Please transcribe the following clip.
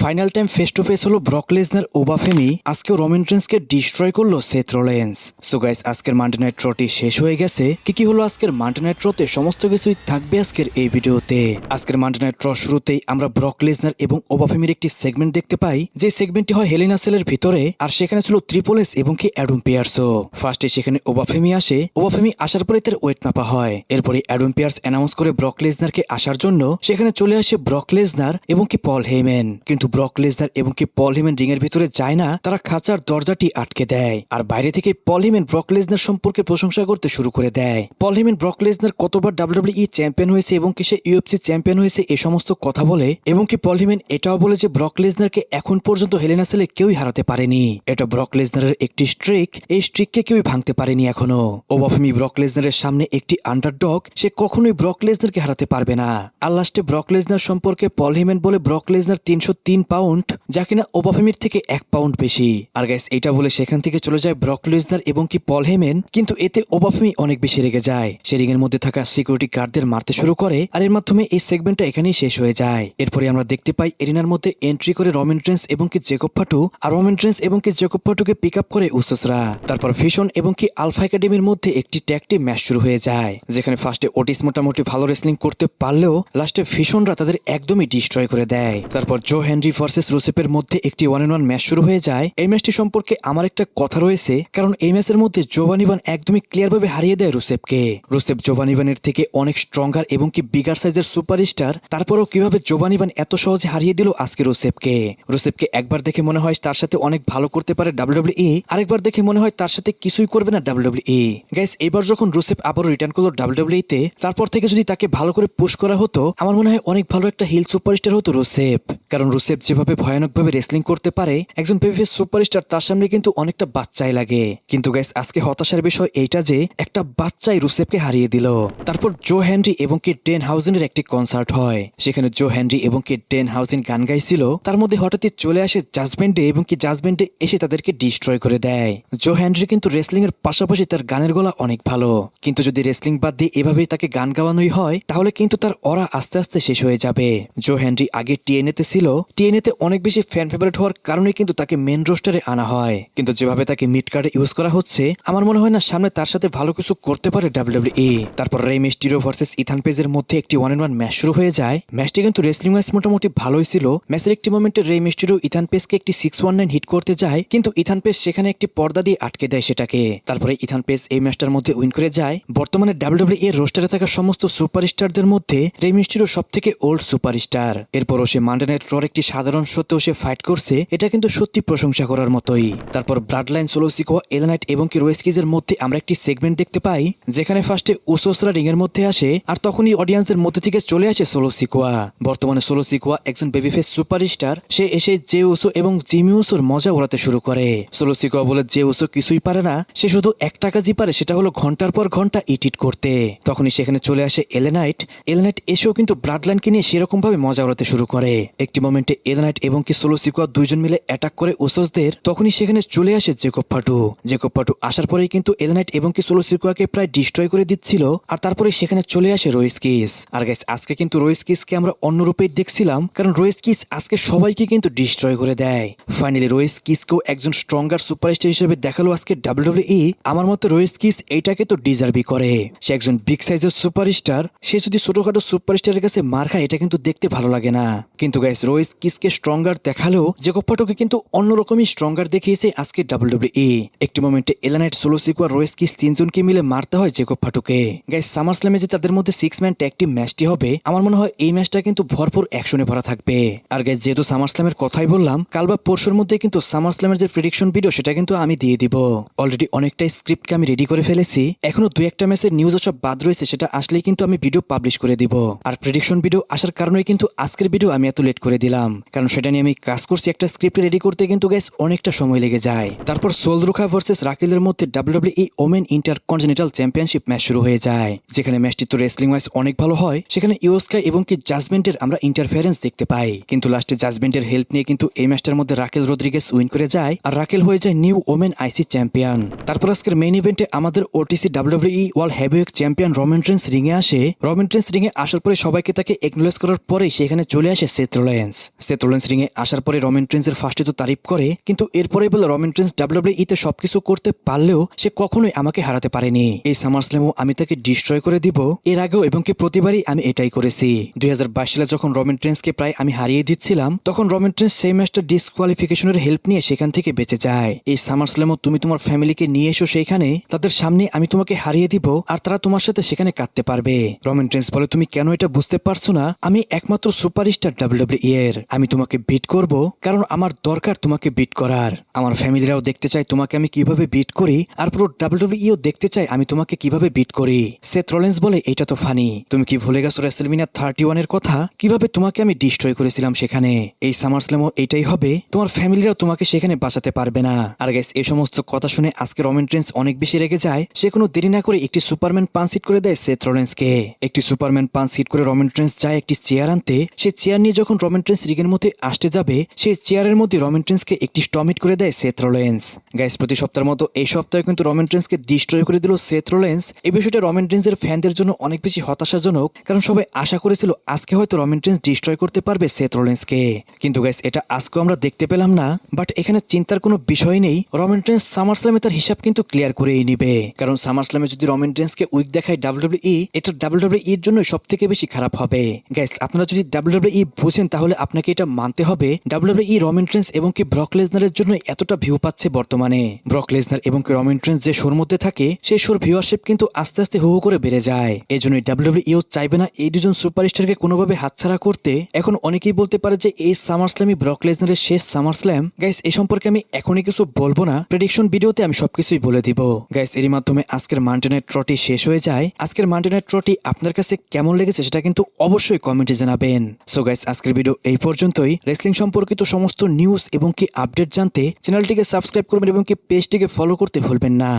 Final time face to face হলো Brock Lesnar ও বাফেমি। আজকেও Roman রেন্সকে destroy করলো সেথ রোলেন্স। সো গাইস, আজকের মানডে নাইট ট্রটি শেষ হয়ে গেছে। কি হলো আজকের মানডে নাইট ট্রতে সমস্ত কিছুই থাকবে আজকের এই ভিডিওতে। আজকের মানডে নাইট ট্র শুরুতেই আমরা ব্রক লেসনার এবং ওবাফেমির একটি সেগমেন্ট দেখতে পাই, যে সেগমেন্টটি হয় হেল ইন আ সেলের ভিতরে, আর সেখানে ছিল ট্রিপল এস এবং কি অ্যাডাম পিয়ার্সও। ফার্স্টে সেখানে ওবাফেমি আসে, ওবাফেমি আসার পরে তার ওয়েট মাপা হয়। এরপরে অ্যাডাম পিয়ার্স অ্যানাউন্স করে ব্রক লেসনারকে আসার জন্য। সেখানে চলে আসে ব্রক লেসনার এবং কি পল হেইম্যান, কিন্তু ব্রক লেসনার এবং কি পল হেইম্যান রিং এর ভিতরে যায় না, তারা খাঁচার দরজাটি আটকে দেয়। আর বাইরে থেকে পল হেইম্যান ব্রক লেসনার সম্পর্কে প্রশংসা করতে শুরু করে দেয়। পল হেইম্যান ব্রক লেসনার কতবার ডাব্লিউডাব্লিউই চ্যাম্পিয়ন হয়েছে এবং কি সে ইউএফসি চ্যাম্পিয়ন হয়েছে এই সমস্ত কথা বলে, এবং কি পল হেইম্যান এটাও বলে যে ব্রক লেসনারকে এখন পর্যন্ত হেল ইন আ সেলে কেউই হারাতে পারেনি। এটা ব্রক লেসনারের একটি স্ট্রিক, এই স্ট্রিককে কেউই ভাঙতে পারেনি এখনো। ওবাফেমি ব্রক লেসনারের সামনে একটি আন্ডারডগ, সে কখনোই ব্রক লেসনারকে হারাতে পারবে না। আর লাস্টে ব্রক লেসনার সম্পর্কে পল হেইম্যান বলে ব্রক লেসনার 303 পাউন্ড, যা কিনা ওবাফেমির থেকে 1 পাউন্ড বেশি। আর গাইস, এটা বলে সেখান থেকে চলে যায় ব্রক লেসনার এবং কি পল হেইম্যান, কিন্তু এতে ওবাফেমি অনেক বেশি রেগে যায়। সে রিং এর মধ্যে থাকা সিকিউরিটি গার্ডদের মারতে শুরু করে, আর এর মাধ্যমে এই সেগমেন্টটা এখানেই শেষ হয়ে যায়। এরপরে আমরা দেখতে পাই এরিনার মধ্যে এন্ট্রি করে রোমান রেন্স এবং কি জেকব ফাটু, আর রোমান রেন্স এবং কি জেকব ফাটুকে পিক আপ করে উসোসরা। তারপর ফিশন এবং কি আলফা একাডেমির মধ্যে একটি ট্যাগ টিম ম্যাচ শুরু হয়ে যায়, যেখানে ফার্স্টে ওটিস মোটামুটি ভালো রেসলিং করতে পারলেও লাস্টে ফিশনরা তাদের একদমই ডিস্ট্রয় করে দেয়। তারপর জো হেনরি ভার্সেস রুসেপের মধ্যে একটি 1-on-1 ম্যাচ শুরু হয়ে যায়। এই ম্যাচটি সম্পর্কে আমার একটা কথা রয়েছে, কারণ এই ম্যাচের মধ্যে জোভান ইভান একদমই ক্লিয়ার ভাবে হারিয়ে দেয় রুসেপকে। রুসেপ জোভান ইভানের থেকে অনেক স্ট্রঙ্গার এবং কি বিগার সাইজের সুপারস্টার, তারপরেও কিভাবে জোভান ইভান এত সহজে হারিয়ে দিল আজকে রুসেপকে। রুসেপকে একবার দেখে মনে হয় তার সাথে অনেক ভালো করতে পারে ডাব্লিউডাব্লিউই, আরেকবার দেখে মনে হয় তার সাথে কিছুই করবে না ডাব্লিউডাব্লিউই। গাইস, এবার যখন রুসেপ আবারও রিটার্ন করলো ডাব্লিউডাব্লিউইতে, তারপর থেকে যদি তাকে ভালো করে পুশ করা হতো, আমার মনে হয় অনেক ভালো একটা হিল সুপারস্টার হতো রুসেপ। কারণ রুসেপ যেভাবে ভয়ানকভাবে রেসলিং করতে পারে, একজন বেবিফেস সুপারস্টার তার সামনে কিন্তু অনেকটা বাচ্চাই লাগে। কিন্তু গাইস, আজকে হতাশার বিষয় এইটা যে একটা বাচ্চাই রুসেপকে হারিয়ে দিল। তারপর জো হেনরি এবং কি ডেন হাউজেনের একটি কনসার্ট হয়, সেখানে জো হেনরি এবং কি ডেন হাউজেন গান গাইছিল। তার মধ্যে হঠাৎই চলে আসে জাজমেন্ট ডে এবং কি জাজমেন্ট ডে এসে তাদেরকে ডিস্ট্রয় করে দেয়। জো হেনরি কিন্তু রেসলিং এর পাশাপাশি তার গানের গলা অনেক ভালো, কিন্তু যদি রেসলিং বাদ দিয়ে এভাবেই তাকে গান গাওয়ানোই হয়, তাহলে কিন্তু তার অরা আস্তে আস্তে শেষ হয়ে যাবে। জো হেনরি আগে টিএনএতে ছিল, টিএনএতে অনেক বেশি ফ্যান ফেভারিট হওয়ার কারণে কিন্তু তাকে মেন রোস্টারে আনা হয়, কিন্তু যেভাবে তাকে মিড কার্ডে ইউজ করা হচ্ছে, আমার মনে হয় না সামনে তার সাথে ভালো কিছু করতে পারে ডাব্লিউডাব্লিউই। তারপর রে মিস্টিরিও ভার্সেস ইথান পেজের মধ্যে একটি 1-on-1 ম্যাচ শুরু হয়ে যায়। ম্যাচটি কিন্তু রেসলিং ওয়াইজ মোটামুটি ভালোই ছিল। ম্যাচের একটি মোমেন্টে রে মিস্টিরিও ইথান পেজকে একটি 619 হিট করতে যায়, কিন্তু ইথান পেজ সেখানে একটি পর্দা দিয়ে আটকে দেয় সেটাকে। তারপরে ইথান পেজ এই ম্যাচটার মধ্যে উইন করে যায়। বর্তমানে ডাব্লিউডাব্লিউই এর রোস্টারে থাকা সমস্ত সুপারস্টারদের মধ্যে রে মিস্টিরিও সবথেকে ওল্ড সুপারস্টার। এরপরও সে মানডে নাইট রর একটি সাধারণ শোতেও সে ফাইট করছে, এটা কিন্তু সত্যি প্রশংসা করার মতোই। তারপর ব্লাড লাইন, সোলো সিকোয়া, এলা নাইট এবং কি রোয়েস্কিজের মধ্যে আমরা একটি সেগমেন্ট দেখতে পাই, যেখানে ফার্স্টে উসোসরা রিং এর মধ্যে আসে, আর তখনই অডিয়েন্সদের মধ্যে থেকে চলে আসে সোলো সিকোয়া। বর্তমানে সোলো সিকোয়া একজন বেবিফেস সুপারস্টার। সে এসে জে উসো এবং জিমি উসোর মজা উড়াতে শুরু করে। সোলো সিকোয়া বলে জে উসো কিছুই পারে না, সে শুধু একটা কাজই পারে, সেটা হলো ঘন্টার পর ঘন্টা ইটিট করতে। তখনই সেখানে চলে আসে এলা নাইট। এলা নাইট এসেও কিন্তু ব্লাড লাইনকে নিয়ে সেরকম ভাবে মজা উড়াতে শুরু করে। একটি মোমেন্টে এলা নাইট এবং কি সোলো সিকোয়া দুইজন মিলে অ্যাটাক করে উসোসদের। তখনই সেখানে চলে আসে জেকব ফাটু। জেকব ফাটু আসার পরেই কিন্তু এলা নাইট এবং কি সোলো সিকোয়াকে প্রায় ডিস্ট্রয় করে দিচ্ছিল, আর তারপরে সেখানে চলে আসে রোয়েস্কিজ। আর গাইস, আজকে কিন্তু রোয়েস্কিজকে আমরা অন্য রূপেই দেখছিলাম, কারণ রোয়েস্কিজ আজকে সবাইকে কিন্তু ডিস্ট্রয় করে দেয়। ফাইনালি রোয়েস্কিজকেও একজন স্ট্রঙ্গার সুপারস্টার হিসেবে দেখালো আজকে ডাব্লিউডাব্লিউই। আমার মতে রোয়েস্কিজ এইটাকে তো ডিজার্ভই করে। সে একজন বিগ সাইজের সুপারস্টার, সে যদি ছোটখাটো সুপারস্টারের কাছে মার খায়, এটা কিন্তু দেখতে ভালো লাগে না। কিন্তু গাইস, রোয়েস্কিজকে স্ট্রঙ্গার দেখালেও জেকব ফাটুকে কিন্তু অন্যরকমই স্ট্রঙ্গার দেখিয়েছে আজকে ডাব্লিউডাব্লিউই। একটি মোমেন্টে এলা নাইট, সোলো সিকোয়া, রোয়েস্কিজ তিনজনকে মিলে মারতে হয় জেকব ফাটুকে। গাইস, সামার স্ল্যামে যে তাদের মধ্যে 6 ম্যান ট্যাগ টিম ম্যাচটি হবে, আমার মনে হয় এই ম্যাচটা কিন্তু ভরপুর অ্যাকশনে ভরা থাকবে। আর গাইস, যেহেতু সামার স্ল্যামের কথাই বললাম, কাল বা পরশুর মধ্যে কিন্তু সামার স্ল্যামের যে প্রেডিকশন ভিডিও, সেটা কিন্তু আমি দিয়ে দিব। অলরেডি অনেকটাই স্ক্রিপ্টকে আমি রেডি করে ফেলেছি, এখনো 2-1টা ম্যাচের নিউজ সব বাদ রয়েছে, সেটা আসলেই কিন্তু আমি ভিডিও পাবলিশ করে দিব। আর প্রেডিকশন ভিডিও আসার কারণে কিন্তু আজকের ভিডিও আমি এত লেট করে দিলাম, কারণ সেটা নিয়ে আমি কাজ করছি। একটা স্ক্রিপ্ট রেডি করতে কিন্তু গাইস অনেকটা সময় লেগে যায়। তারপর সোলরুখা ভার্সেস রাকেলের মধ্যে WWE women intercontinental championship match শুরু হয়ে যায়, যেখানে ম্যাচটি তো রেসলিং ওয়াইজ অনেক ভালো হয়। সেখানে ইওস্কা এবং কি জাজমেন্টের আমরা ইন্টারফারেন্স দেখতে পাই, কিন্তু লাস্টে জাজমেন্টের হেল্প নিয়ে কিন্তু এই ম্যাচটার মধ্যে রাকেল রদ্রিগেজ উইন করে যায়, আর রাকেল হয়ে যায় নিউ ওমেন আইসি চ্যাম্পিয়ন। তারপর আজকের মেইন ইভেন্টে আমাদের OTC WWE world heavyweight champion Roman Reigns রিংয়ে আসে। রোমান রেন্স রিংয়ে আসার পরে সবাইকে তাকে একনোলেজ করার পরেই সেখানে চলে আসে সেথ সেথ রোলেন্স রিং এ আসার পরে রোমান রেইন্সের ফার্স্টে তো তারিফ করে, কিন্তু এরপরে বলে রোমান রেইন্স ডাব্লিউডাব্লিউই তে সবকিছু করতে পারলেও সে কখনোই আমাকে হারাতে পারেনি। এই সামারস্ল্যামও আমি তাকে ডিস্ট্রয় করে দিব। এর আগেও এবং কি প্রতিবারই আমি এটাই করেছি। 2022 সালে যখন রোমান রেইন্সকে প্রায় আমি হারিয়ে দিচ্ছিলাম, তখন রোমান রেইন্স সেই ম্যাচটা ডিসকোয়ালিফিকেশনের হেল্প নিয়ে সেখান থেকে বেঁচে যায়। এই সামারস্ল্যামও তুমি তোমার ফ্যামিলিকে নিয়ে এসো সেইখানে, তাদের সামনে আমি তোমাকে হারিয়ে দিব আর তারা তোমার সাথে সেখানে কাঁদতে পারবে। রোমান রেইন্স বলে, তুমি কেন এটা বুঝতে পারছো না? আমি একমাত্র সুপারস্টার ডাব্লিউডাব্লিউই এর। আমি তোমাকে বিট করব কারণ আমার দরকার তোমাকে বিট করার। আমার ফ্যামিলিরাও দেখতে চায় তোমাকে আমি কিভাবে বিট করি, আর পুরো ডাব্লিউডাব্লিউইও দেখতে চায় আমি তোমাকে কিভাবে বিট করি। সেথ রোলেন্স বলে, এটা তো ফানি, তুমি কি ভুলে গেছো রেসলমেনিয়া 31 এর কথা, কিভাবে তোমাকে আমি ডিস্ট্রয় করেছিলাম সেখানে। এই সামারস্ল্যামও এটাই হবে, তোমার ফ্যামিলিরাও তোমাকে সেখানে বাঁচাতে পারবে না। আর গাইস, এই সমস্ত কথা শুনে আজকে রোমান রেইন্স অনেক বেশি রেগে যায়। সে কোনো দেরি না করে একটি সুপারম্যান পাঞ্চ হিট করে দেয় সেথ রোলেন্সকে। একটি সুপারম্যান পাঞ্চ হিট করে রোমান রেইন্স যায় একটি চেয়ার আনতে। সেই চেয়ার নিয়ে যখন রোমান রেইন্স রিগের মধ্যে আসতে যাবে, সেই চেয়ারের মধ্যে রোমান রেইন্সকে একটি স্টম্প হিট করে দেয় সেথ রোলেন্স। গাইস, প্রতি সপ্তাহের মতো এই সপ্তাহে কিন্তু রোমান রেইন্সকে ডিস্ট্রয় করে দিল সেথ রোলেন্স। এই বিষয়টা রোমান রেইন্সের ফ্যানদের জন্য অনেক বেশি হতাশাজনক, কারণ সবাই আশা করেছিল আজকে হয়তো রোমান রেইন্স ডিস্ট্রয় করতে পারবে সেথ রোলেন্সকে। কিন্তু গাইস, এটা আজকেও আমরা দেখতে পেলাম না। বাট এখানে চিন্তার কোনো বিষয় নেই, রোমান রেইন্স সামারস্ল্যামে তার হিসাব কিন্তু ক্লিয়ার করেই নিবে। কারণ সামারস্ল্যামে যদি রোমান রেইন্সকে উইক দেখায় ডাব্লিউডাব্লিউই, এটা ডাব্লিউডাব্লিউই এর জন্য সবথেকে বেশি খারাপ হবে। গাইস, আপনারা যদি ডাব্লিউডাব্লিউই বুঝেন তাহলে আপনাকে এটা মানতে হবে, ডাব্লিউডাব্লিউই রোমান রেইন্স এবং কি ব্রক লেসনারের জন্য এতটা ভিউ পাচ্ছে বর্তমানে। ব্রক লেসনার এবং কি রোমান রেইন্স যে শোর মধ্যে থাকে, সেই শোর ভিউয়ারশিপ কিন্তু আস্তে আস্তে হু হু করে বেড়ে যায়। এই জন্যই ডাব্লিউডাব্লিউইও চাইবে না এই দুজন সুপারস্টারকে কোনোভাবে হাতছাড়া করতে। এখন অনেকেই বলতে পারে যে এই সামারস্ল্যামই ব্রক লেসনারের শেষ সামারস্ল্যাম। গাইস, এই সম্পর্কে আমি এখনই কিছু বলবো না, প্রেডিকশন ভিডিওতে আমি সবকিছুই বলে দিব। গাইস, এরই মাধ্যমে আজকের মানডে নাইট ট্রটি শেষ হয়ে যায়। আজকের মানডে নাইট ট্রটি আপনার কাছে কেমন লেগেছে সেটা কিন্তু অবশ্যই কমেন্টে জানাবেন। সো গাইস, আজকের ভিডিও এই পর্যন্তই। রেসলিং সম্পর্কিত সমস্ত নিউজ এবং কি আপডেট জানতে চ্যানেলটিকে সাবস্ক্রাইব করবেন এবং কি পেজটিকে ফলো করতে ভুলবেন না।